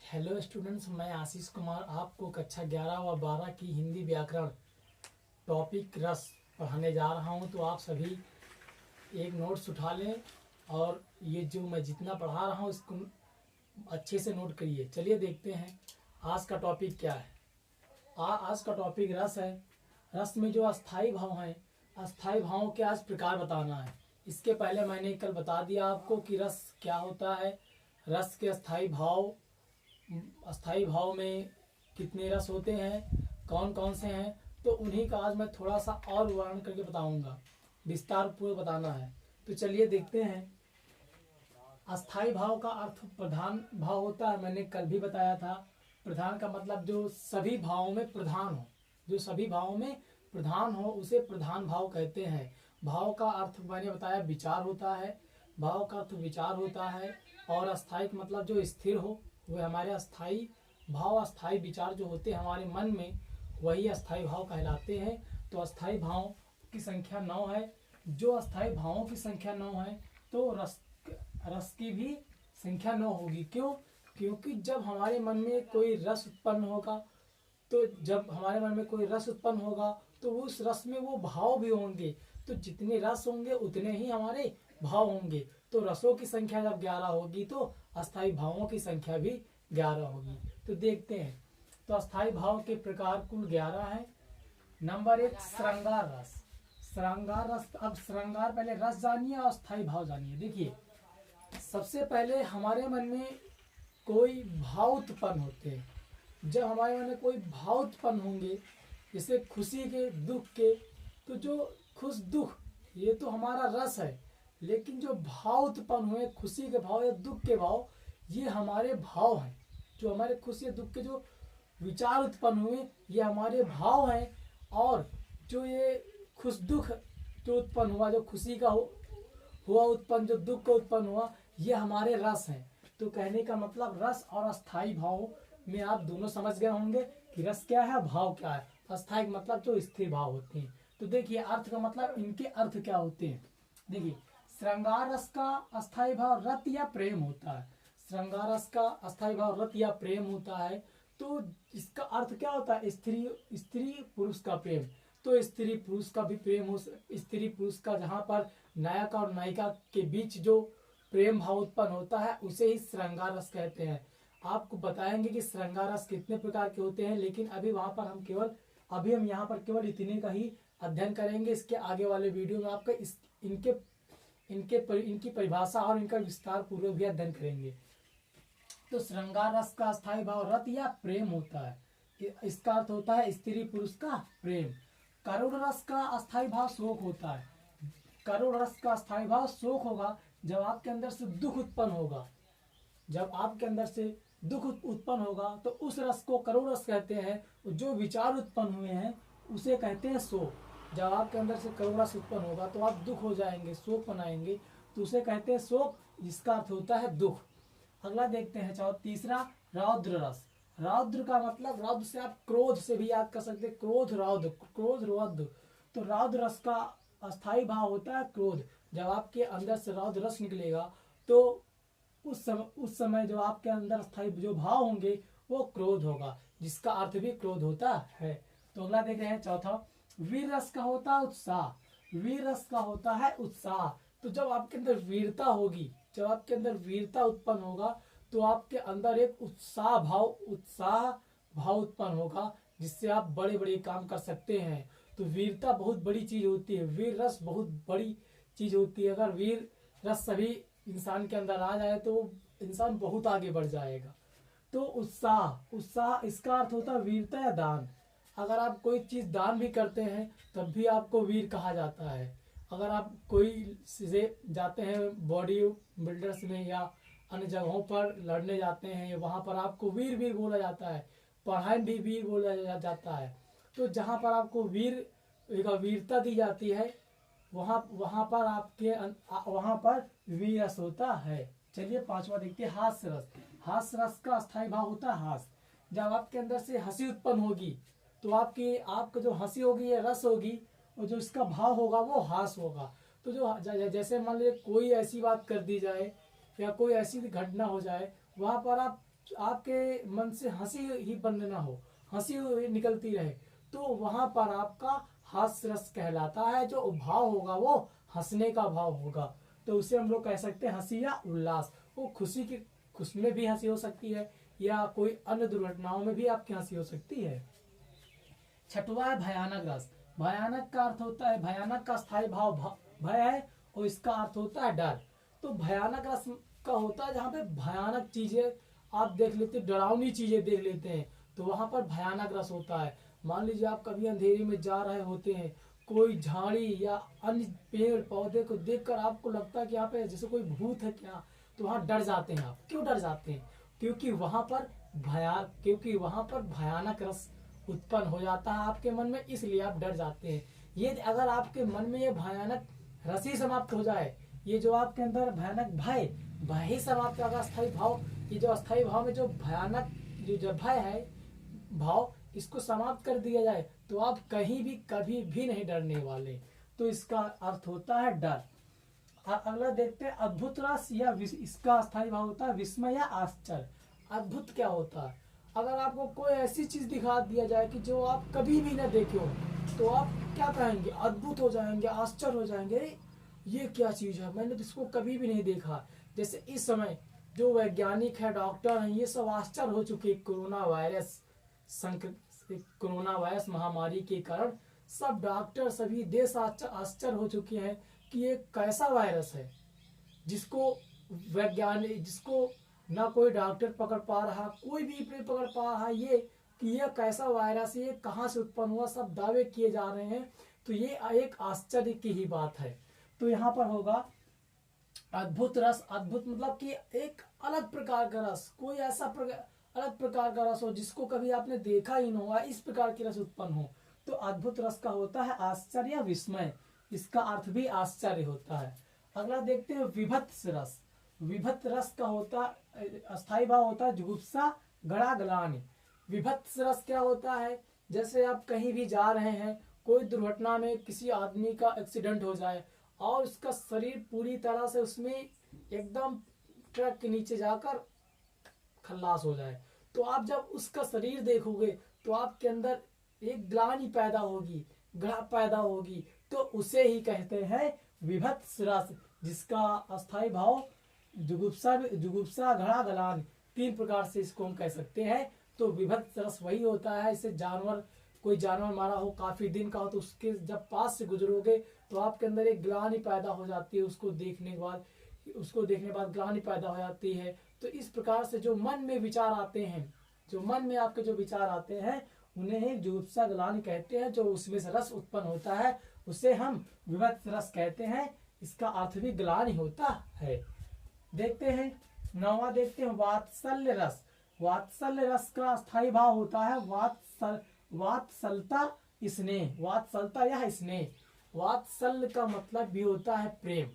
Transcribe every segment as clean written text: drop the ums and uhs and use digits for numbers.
Hello students, मैं आशीष कुमार आपको कक्षा 11 व 12 की हिंदी व्याकरण टॉपिक रस पढ़ाने जा रहा हूं। तो आप सभी एक नोट्स उठा लें और ये जो मैं जितना पढ़ा रहा हूं इसको अच्छे से नोट करिए। चलिए देखते हैं आज का टॉपिक क्या है। आज का टॉपिक रस है। रस में जो अस्थाई भाव हैं, अस्थाई भावों के आज प्रकार बताना है। इसके पहले मैंने कल बता दिया आपको कि रस क्या होता है। रस के अस्थाई भाव में कितने रस होते हैं, कौन कौन से हैं, तो उन्हीं का आज मैं थोड़ा सा और वर्णन करके बताऊंगा। विस्तार पूर्वक बताना है। तो चलिए देखते हैं। अस्थाई भाव का अर्थ प्रधान भाव होता है। मैंने कल भी बताया था। प्रधान का मतलब जो सभी भावों में प्रधान हो, जो सभी भावों में प्रधान हो उसे प्रधान भाव कहते हैं। भाव का अर्थ मैंने बताया विचार होता है। भाव का अर्थ विचार होता है। और अस्थाई का मतलब जो स्थिर हो, वह हमारे अस्थाई भाव, अस्थाई विचार जो होते हैं हमारे मन में, वही अस्थाई भाव कहलाते हैं। तो अस्थाई भाव की संख्या 9 है। जो अस्थाई भावों की संख्या 9 है तो रस की भी संख्या 9 होगी। क्यों? क्योंकि जब हमारे मन में कोई रस उत्पन्न होगा, तो जब हमारे मन में कोई रस उत्पन्न होगा तो उस रस में वो भाव भी होंगे। तो जितने रस होंगे उतने ही हमारे भाव होंगे। तो रसों की संख्या जब 11 होगी तो अस्थाई भावों की संख्या भी 11 होगी। तो देखते हैं। तो अस्थाई भाव के प्रकार कुल 11 है। नंबर 1 श्रृंगार रस। श्रृंगार रस। अब श्रृंगार पहले रस जानिए और अस्थाई भाव जानिए। देखिए, सबसे पहले हमारे मन में कोई भाव उत्पन्न होते हैं। जब हमारे मन में कोई भाव उत्पन्न होंगे, जैसे खुशी के, दुख के, तो जो खुश दुख ये तो हमारा रस है। लेकिन जो भाव उत्पन्न हुए, खुशी के भाव या दुख के भाव, ये हमारे भाव हैं। जो हमारे खुशी या दुख के जो विचार उत्पन्न हुए ये हमारे भाव हैं। और जो ये खुश दुख जो उत्पन्न हुआ, जो खुशी का हुआ उत्पन्न, जो दुख का उत्पन्न हुआ, ये हमारे रस हैं। तो कहने का मतलब रस और अस्थाई भाव में आप दोनों समझ गए होंगे कि रस क्या है, भाव क्या है। अस्थाई मतलब जो स्थिर भाव होते हैं। तो देखिए अर्थ का मतलब, इनके अर्थ क्या होते हैं। देखिए, श्रृंगार रस का अस्थाई भाव रत या प्रेम होता है। श्रृंगार रस का अस्थाई भाव रत या प्रेम होता है। तो इसका अर्थ क्या होता है? स्त्री पुरुष का प्रेम। तो स्त्री पुरुष का भी प्रेम हो, स्त्री पुरुष का जहाँ पर नायक और नायिका के बीच जो प्रेम भाव उत्पन्न होता है उसे ही श्रृंगार रस कहते हैं। आपको बताएंगे कि श्रृंगार रस कितने प्रकार के होते हैं, लेकिन अभी हम यहाँ पर केवल इतने का ही अध्ययन करेंगे। इसके आगे वाले वीडियो में आपका इनकी परिभाषा और इनका विस्तार पूर्वक भी अध्ययन करेंगे। तो श्रृंगार रस का अस्थाई भाव रत या प्रेम होता है। इसका अर्थ होता है स्त्री पुरुष का प्रेम। करुण रस का अस्थाई भाव शोक होता है। करुण रस का अस्थाई भाव शोक होगा जब आपके अंदर से दुख उत्पन्न होगा। जब आपके अंदर से दुख उत्पन्न होगा तो उस रस को करुण रस कहते हैं। जो विचार उत्पन्न हुए हैं उसे कहते हैं शोक। जब आपके अंदर से करुण रस उत्पन्न होगा तो आप दुख हो जाएंगे, शोक मनाएंगे, तो उसे कहते हैं शोक, जिसका अर्थ होता है दुख। अगला देखते हैं। चाहो तीसरा रौद्र रस। रौद्र का मतलब, रौद्र से आप क्रोध से भी याद कर सकते हैं। क्रोध रौद्र, क्रोध रौद्र। तो रौद्र रस का अस्थाई भाव होता है क्रोध। जब आपके अंदर से रौद्र रस निकलेगा तो उस समय जो आपके अंदर अस्थाई जो भाव होंगे वो क्रोध होगा, जिसका अर्थ भी क्रोध होता है। तो अगला देख रहे हैं। चौथा वीर रस का होता है उत्साह। वीर रस का होता है उत्साह। तो जब आपके अंदर वीरता होगी, जब आपके अंदर वीरता उत्पन्न होगा तो आपके अंदर एक उत्साह भाव उत्पन्न होगा, जिससे आप बड़े बड़े काम कर सकते हैं। तो वीरता बहुत बड़ी चीज होती है। वीर रस बहुत बड़ी चीज होती है। अगर वीर रस सभी इंसान के अंदर आ जाए तो इंसान बहुत आगे बढ़ जाएगा। तो उत्साह इसका अर्थ होता है वीरता या दान। अगर आप कोई चीज दान भी करते हैं तब भी आपको वीर कहा जाता है। अगर आप कोई से जाते हैं बॉडी बिल्डर्स में या अन्य जगहों पर लड़ने जाते हैं, वहां पर आपको वीर बोला जाता है। पढ़ाई भी वीर बोला जाता है। तो जहां पर आपको वीरता दी जाती है वहां पर वीर रस होता है। चलिए पांचवा देखते हैं। हास्य रस। हास्य रस का अस्थाई भाव होता है हास्य। जब आपके अंदर से हंसी उत्पन्न होगी तो आपका जो हंसी होगी ये रस होगी, और जो इसका भाव होगा वो हास्य होगा। तो जो जैसे मान लीजिए कोई ऐसी बात कर दी जाए या कोई ऐसी घटना हो जाए, वहां पर आप आपके मन से हंसी ही बंद ना हो, हंसी हुई निकलती रहे, तो वहां पर आपका हास्य रस कहलाता है। जो भाव होगा वो हंसने का भाव होगा, तो उसे हम लोग कह सकते हैं हंसी या उल्लास। वो खुशी में भी हंसी हो सकती है, या कोई अन्य दुर्घटनाओं में भी आपकी हंसी हो सकती है। छठवा है भयानक रस। भयानक का अर्थ होता है, भयानक का स्थायी भाव भय है, और इसका अर्थ होता है डर। तो भयानक रस का होता है जहाँ पे भयानक चीजें आप देख लेते, डरावनी चीजें देख लेते हैं, तो वहां पर भयानक रस होता है। मान लीजिए आप कभी अंधेरे में जा रहे होते हैं, कोई झाड़ी या अन्य पेड़ पौधे को देखकर आपको लगता है कि यहाँ पे जैसे कोई भूत है क्या, तो वहां डर जाते हैं आप। क्यों डर जाते हैं? क्योंकि वहां पर भयानक रस उत्पन्न हो जाता है आपके मन में, इसलिए आप डर जाते हैं। ये अगर आपके मन में ये भयानक रस ही समाप्त हो जाए, ये जो आपके अंदर भयानक भय ही समाप्त होगा, अस्थायी भाव, ये जो अस्थायी भाव में जो भयानक जो भय है भाव, इसको समाप्त कर दिया जाए, तो आप कहीं भी कभी भी नहीं डरने वाले। तो इसका अर्थ होता है डर। अगला देखते हैं अद्भुत रस या इसका अस्थायी भाव होता है विस्मय या आश्चर्य। अद्भुत क्या होता है? अगर आपको कोई ऐसी चीज दिखा दिया जाए कि जो आप कभी भी ना देखे हो, तो आप क्या कहेंगे? अद्भुत हो जाएंगे, आश्चर्य हो जाएंगे, अरे ये क्या चीज है, मैंने तो इसको कभी भी नहीं देखा। जैसे इस समय जो वैज्ञानिक है, डॉक्टर हैं, ये सब आश्चर्य हो चुके कोरोना वायरस महामारी के कारण। सब डॉक्टर, सभी देश आश्चर्य हो चुके हैं कि ये कैसा वायरस है जिसको जिसको ना कोई डॉक्टर पकड़ पा रहा, कोई भी नहीं पकड़ पा रहा ये कि ये कैसा वायरस है, ये कहाँ से उत्पन्न हुआ, सब दावे किए जा रहे हैं। तो ये एक आश्चर्य की ही बात है। तो यहाँ पर होगा अद्भुत रस। अद्भुत मतलब कि एक अलग प्रकार का रस, कोई ऐसा अलग प्रकार का रस हो जिसको कभी आपने देखा ही नहीं हुआ, इस प्रकार की रस उत्पन्न हो। तो अद्भुत रस का होता है आश्चर्य या विस्मय, इसका अर्थ भी आश्चर्य होता है। अगला देखते हैं विभत्स रस। विभत्स रस का होता अस्थायी भाव होता है जुगुप्सा गड़ागलानि। विभत्स रस क्या होता है? जैसे आप कहीं भी जा रहे हैं, कोई दुर्घटना में किसी आदमी का एक्सीडेंट हो जाए और उसका शरीर पूरी तरह से उसमें एकदम ट्रक के नीचे जाकर खल्लास हो जाए, तो आप जब उसका शरीर देखोगे तो आपके अंदर एक ग्लानि पैदा होगी, ग्रह पैदा होगी, तो उसे ही कहते हैं विभत्स रस, जिसका अस्थायी भाव जुगुप्सा घड़ा गलान, तीन प्रकार से इसको हम कह सकते हैं। तो विभत्स रस वही होता है, इसे कोई जानवर मारा हो, काफी दिन का हो, तो उसके जब पास से गुजरोगे तो आपके अंदर एक ग्लानि पैदा हो जाती है, उसको देखने के बाद ग्लानि पैदा हो जाती है। तो इस प्रकार से जो मन में विचार आते हैं, जो मन में आपके जो विचार आते हैं, उन्हें जुगुप्सा ग्लानि कहते हैं। जो उसमें से रस उत्पन्न होता है उसे हम विभत्स रस कहते हैं, इसका अर्थ भी ग्लानि होता है। देखते हैं नौवां, देखते हैं वात्सल्य रस। वात्सल्य रस का स्थायी भाव होता है वात्सलता स्नेह, वात्सलता या स्नेह। वात्सल्य का मतलब भी होता है प्रेम।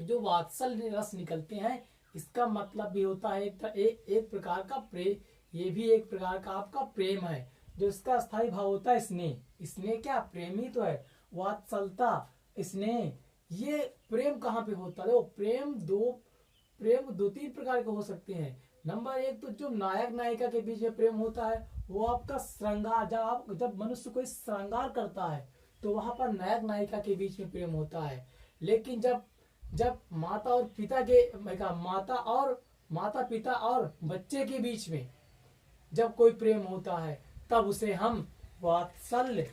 जो वात्सल्य रस निकलते हैं इसका मतलब भी होता है एक प्रकार का प्रेम, ये भी एक प्रकार का आपका प्रेम है। जो इसका स्थायी भाव होता है स्नेह। स्नेह क्या? प्रेम ही तो है। वात्सलता स्नेह, ये प्रेम कहाँ पे होता है? वो प्रेम दो तीन प्रकार के हो सकते हैं। नंबर एक तो जो नायक नायिका के बीच में प्रेम होता है वो आपका श्रृंगार, जब मनुष्य कोई श्रृंगार करता है तो वहां पर नायक नायिका के बीच में प्रेम होता है। लेकिन जब माता पिता और बच्चे के बीच में जब कोई प्रेम होता है तब उसे हम वात्सल्य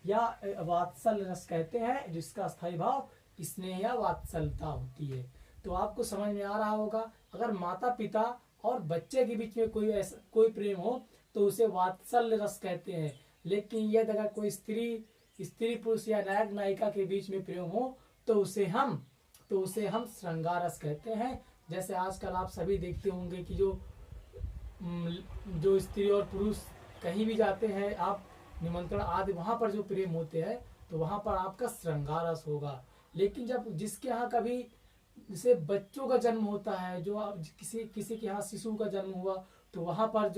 या वात्सल्य रस कहते हैं, जिसका स्थायी भाव स्नेह या वात्सल्यता होती है। तो आपको समझ में आ रहा होगा, अगर माता पिता और बच्चे के बीच में कोई प्रेम हो तो उसे वात्सल्य रस कहते हैं। लेकिन यदि अगर कोई स्त्री पुरुष या नायक नायिका के बीच में प्रेम हो तो उसे हम श्रृंगार रस कहते हैं। जैसे आजकल आप सभी देखते होंगे कि जो स्त्री और पुरुष कहीं भी जाते हैं, आप निमंत्रण आदि, वहां पर जो प्रेम होते हैं तो वहां पर आपका श्रृंगार रस होगा। लेकिन जब जिसके यहाँ कभी जैसे बच्चों का जन्म होता है, जो किसी के यहाँ शिशु का जन्म हुआ, तो वहां पर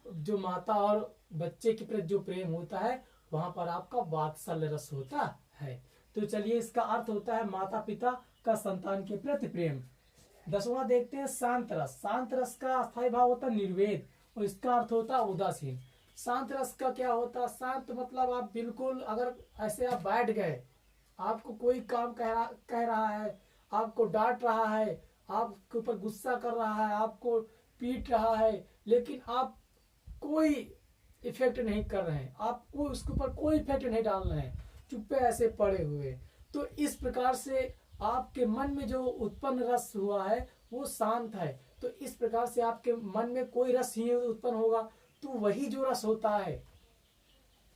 जो माता और बच्चे के प्रति जो प्रेम होता है वहां पर आपका वात्सल्य रस होता है। तो चलिए, इसका अर्थ होता है माता पिता का संतान के प्रति प्रेम। 10वां देखते हैं शांत रस। शांत रस का अस्थायी भाव होता है निर्वेद और इसका अर्थ होता है उदासीन। शांत रस का क्या होता है? शांत मतलब आप बिल्कुल अगर ऐसे आप बैठ गए, आपको कोई काम कह रहा है, आपको डांट रहा है, आपके ऊपर गुस्सा कर रहा है, आपको पीट रहा है, लेकिन आप कोई इफेक्ट नहीं कर रहे हैं, आपको उसके ऊपर कोई इफेक्ट नहीं डाल रहे हैं, चुप्पे ऐसे पड़े हुए। तो इस प्रकार से आपके मन में जो उत्पन्न रस हुआ है वो शांत है। तो इस प्रकार से आपके मन में कोई रस ही उत्पन्न होगा तो वही जो रस होता है,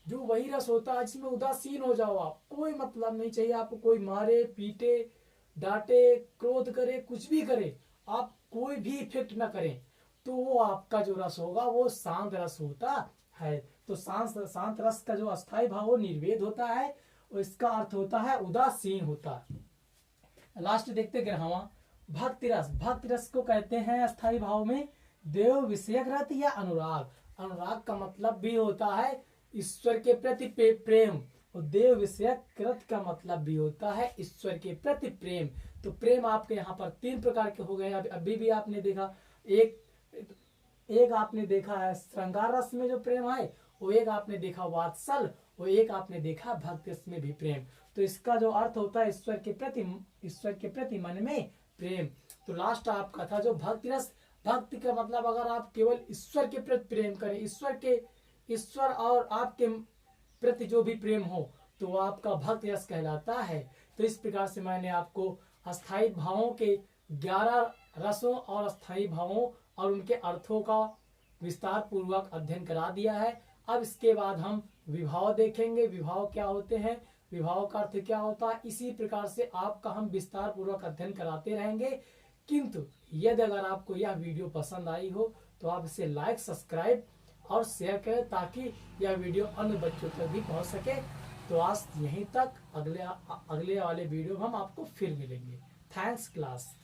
जो वही रस होता है जिसमें उदासीन हो जाओ आप, कोई मतलब नहीं चाहिए आपको, कोई मारे पीटे डांटे क्रोध करे कुछ भी करे, आप कोई भी इफेक्ट ना करें, तो वो आपका जो रस होगा वो शांत रस होता है। तो शांत रस का जो अस्थायी भाव वो निर्वेद होता है और इसका अर्थ होता है उदासीन होता है। लास्ट देखते 11वां भक्ति रस। भक्ति रस को कहते हैं अस्थायी भाव में देव विषयक रत या अनुराग। अनुराग का मतलब भी होता है ईश्वर के प्रति प्रेम और देव विषयक रत का मतलब भी होता है ईश्वर के प्रति प्रेम। तो प्रेम आपके यहाँ पर 3 प्रकार के हो गए। अभी भी आपने देखा, एक आपने देखा है श्रृंगार रस में जो प्रेम है, वो एक आपने देखा वात्सल, वो एक आपने देखा भक्ति रस में भी प्रेम। तो इसका जो अर्थ होता है ईश्वर के प्रति मन में प्रेम। तो लास्ट आपका था जो भक्ति रस। भक्ति का मतलब अगर आप केवल ईश्वर के प्रति प्रेम करें, ईश्वर और आपके प्रति जो भी प्रेम हो तो वो आपका भक्ति रस कहलाता है। तो इस प्रकार से मैंने आपको अस्थायी भावों के 11 रसों और अस्थायी भावों और उनके अर्थों का विस्तार पूर्वक अध्ययन करा दिया है। अब इसके बाद हम विभाव देखेंगे, विभाव क्या होते हैं, विभाव का अर्थ क्या होता है। इसी प्रकार से आपका हम विस्तार पूर्वक अध्ययन कराते रहेंगे। किंतु यदि अगर आपको यह वीडियो पसंद आई हो तो आप इसे लाइक, सब्सक्राइब और शेयर करें ताकि यह वीडियो अन्य बच्चों तक भी पहुंच सके। तो आज यहीं तक, अगले वाले वीडियो में हम आपको फिर मिलेंगे। Thanks class.